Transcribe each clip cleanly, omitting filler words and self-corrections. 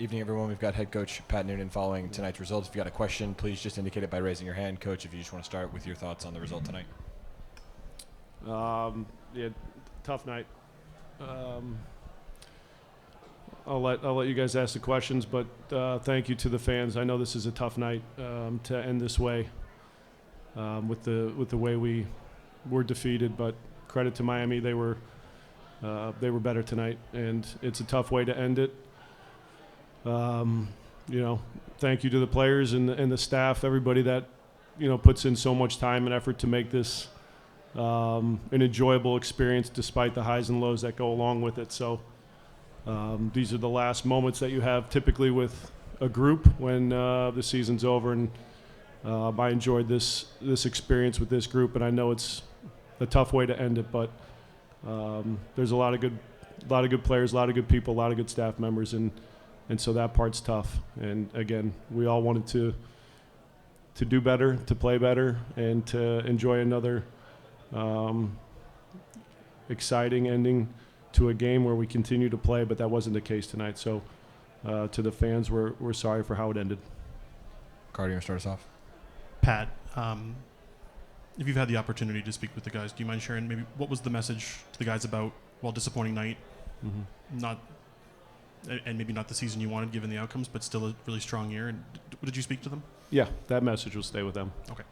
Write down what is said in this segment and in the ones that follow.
Evening, everyone. We've got head coach Pat Noonan following tonight's results. If you've got a question, please just indicate it by raising your hand. Coach, if you just want to start with your thoughts on the result tonight. Yeah, tough night. I'll let you guys ask the questions, but thank you to the fans. I know this is a tough night to end this way with the way we were defeated, but credit to Miami. They were better tonight, and it's a tough way to end it. Thank you to the players and the staff, everybody that puts in so much time and effort to make this an enjoyable experience despite the highs and lows that go along with it. So these are the last moments that you have typically with a group when the season's over, and I enjoyed this experience with this group, and I know it's a tough way to end it, but there's a lot of good players, a lot of good people, a lot of good staff members, and so that part's tough. And again, we all wanted to do better, to play better, and to enjoy another exciting ending to a game where we continue to play, but that wasn't the case tonight. So to the fans, we're sorry for how it ended. Carter, you want to start us off? Pat, if you've had the opportunity to speak with the guys, do you mind sharing maybe what was the message to the guys about, disappointing night, and maybe not the season you wanted given the outcomes, but still a really strong year? And did you speak to them? Yeah, that message will stay with them. Okay.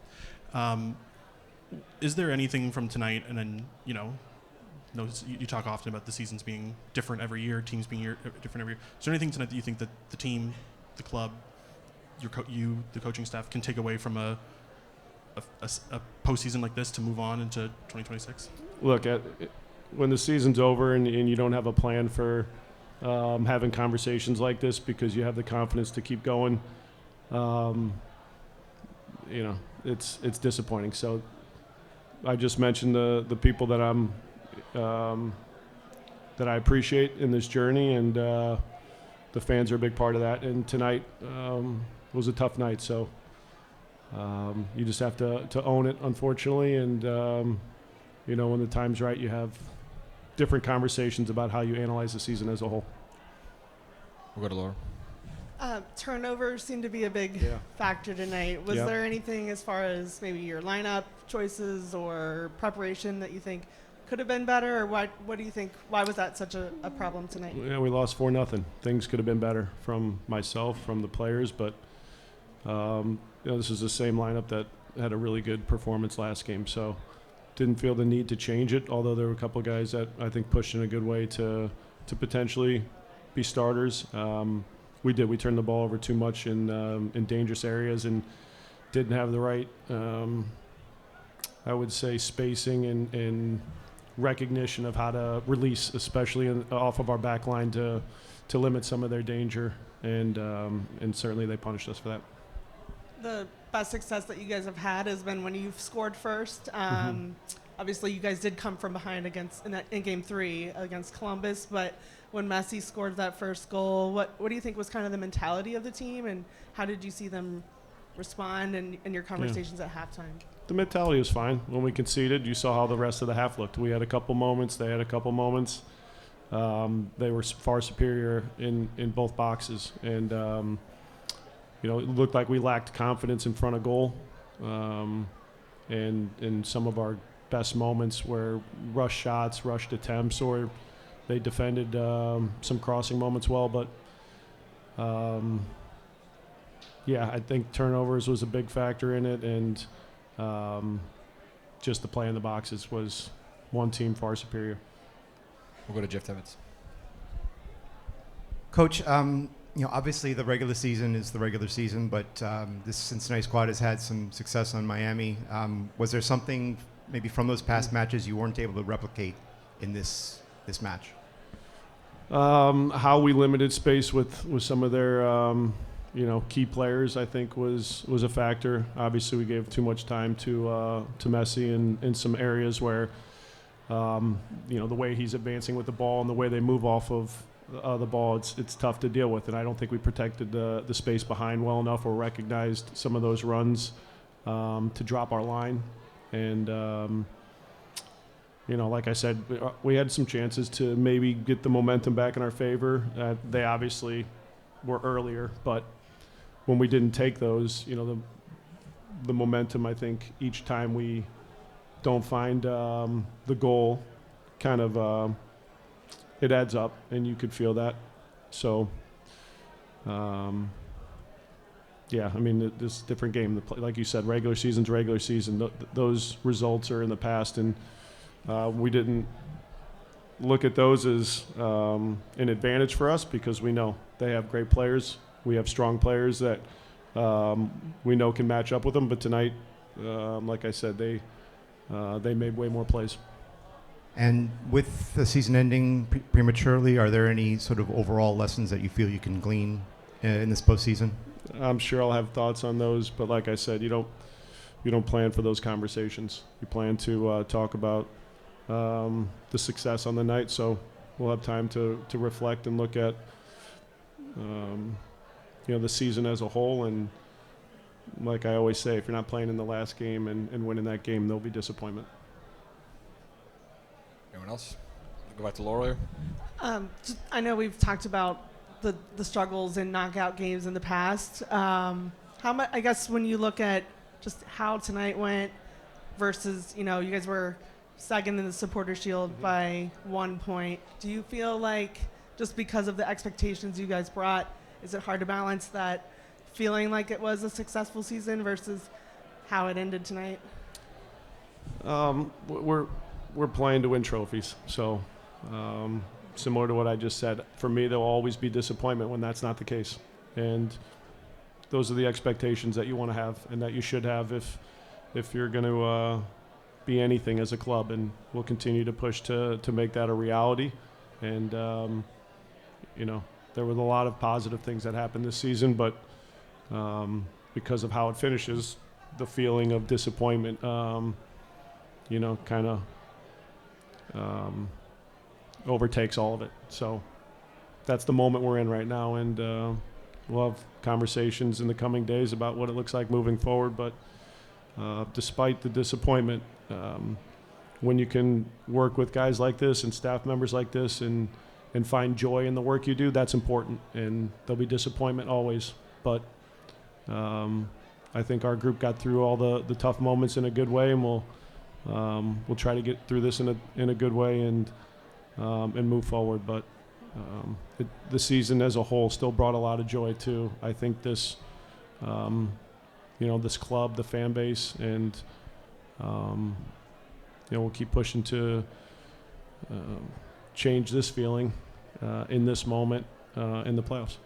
Is there anything from tonight, and then, you talk often about the seasons being different every year, teams being different every year. Is there anything tonight that you think that the team, the club, the coaching staff can take away from a postseason like this to move on into 2026? Look, when the season's over and you don't have a plan for having conversations like this because you have the confidence to keep going, it's disappointing. So I just mentioned the people that that I appreciate in this journey, and the fans are a big part of that. And tonight was a tough night, so you just have to own it, unfortunately. And when the time's right, you have different conversations about how you analyze the season as a whole. We'll go to Laura. Turnovers seemed to be a big factor tonight. Was there anything as far as maybe your lineup choices or preparation that you think could have been better, or what do you think? Why was that such a problem tonight? Yeah, we lost 4-0. Things could have been better from myself, from the players, but this is the same lineup that had a really good performance last game, so didn't feel the need to change it, although there were a couple guys that I think pushed in a good way to potentially be starters. We turned the ball over too much in dangerous areas and didn't have the right, I would say, spacing and recognition of how to release, especially off of our back line to limit some of their danger, and certainly they punished us for that. The best success that you guys have had has been when you've scored first. Obviously, you guys did come from behind in Game 3 against Columbus, but when Messi scored that first goal, what do you think was kind of the mentality of the team, and how did you see them respond in your conversations at halftime? The mentality was fine. When we conceded, you saw how the rest of the half looked. We had a couple moments. They had a couple moments. They were far superior in both boxes. And, it looked like we lacked confidence in front of goal. And in some of our best moments were rush shots, rushed attempts, or they defended some crossing moments well. But, I think turnovers was a big factor in it. And just the play in the boxes was one team far superior. We'll go to Jeff Tibbetts. Coach, obviously the regular season is the regular season, but this Cincinnati squad has had some success on Miami. Was there something maybe from those past matches you weren't able to replicate in this match? How we limited space with some of their key players, I think, was a factor. Obviously, we gave too much time to Messi in some areas where, the way he's advancing with the ball and the way they move off of the ball, it's tough to deal with. And I don't think we protected the space behind well enough or recognized some of those runs to drop our line. And, like I said, we had some chances to maybe get the momentum back in our favor. They obviously were earlier. But when we didn't take those, the momentum, I think each time we don't find the goal, kind of it adds up, and you could feel that. So, yeah, I mean, this different game. Like you said, regular season's regular season. Those results are in the past, and we didn't look at those as an advantage for us because we know they have great players. We have strong players that we know can match up with them. But tonight, like I said, they made way more plays. And with the season ending prematurely, are there any sort of overall lessons that you feel you can glean in this postseason? I'm sure I'll have thoughts on those, but like I said, you don't plan for those conversations. You plan to talk about the success on the night, so we'll have time to reflect and look at the season as a whole. And like I always say, if you're not playing in the last game and winning that game, there'll be disappointment. Anyone else? Go back to Laurel here. I know we've talked about the struggles in knockout games in the past. How much? I guess when you look at just how tonight went versus, you guys were second in the Supporter Shield by 1 point. Do you feel like just because of the expectations you guys brought, is it hard to balance that feeling like it was a successful season versus how it ended tonight? We're playing to win trophies, so similar to what I just said, for me there'll always be disappointment when that's not the case, and those are the expectations that you want to have and that you should have if you're going to be anything as a club, and we'll continue to push to make that a reality. And there were a lot of positive things that happened this season, but because of how it finishes, the feeling of disappointment kind of overtakes all of it. So that's the moment we're in right now, and we'll have conversations in the coming days about what it looks like moving forward. But despite the disappointment, when you can work with guys like this and staff members like this and find joy in the work you do, that's important. And there'll be disappointment always, but I think our group got through all the tough moments in a good way, and we'll try to get through this in a good way and move forward. But the season as a whole still brought a lot of joy too. I think this this club, the fan base, and we'll keep pushing to change this feeling in this moment in the playoffs.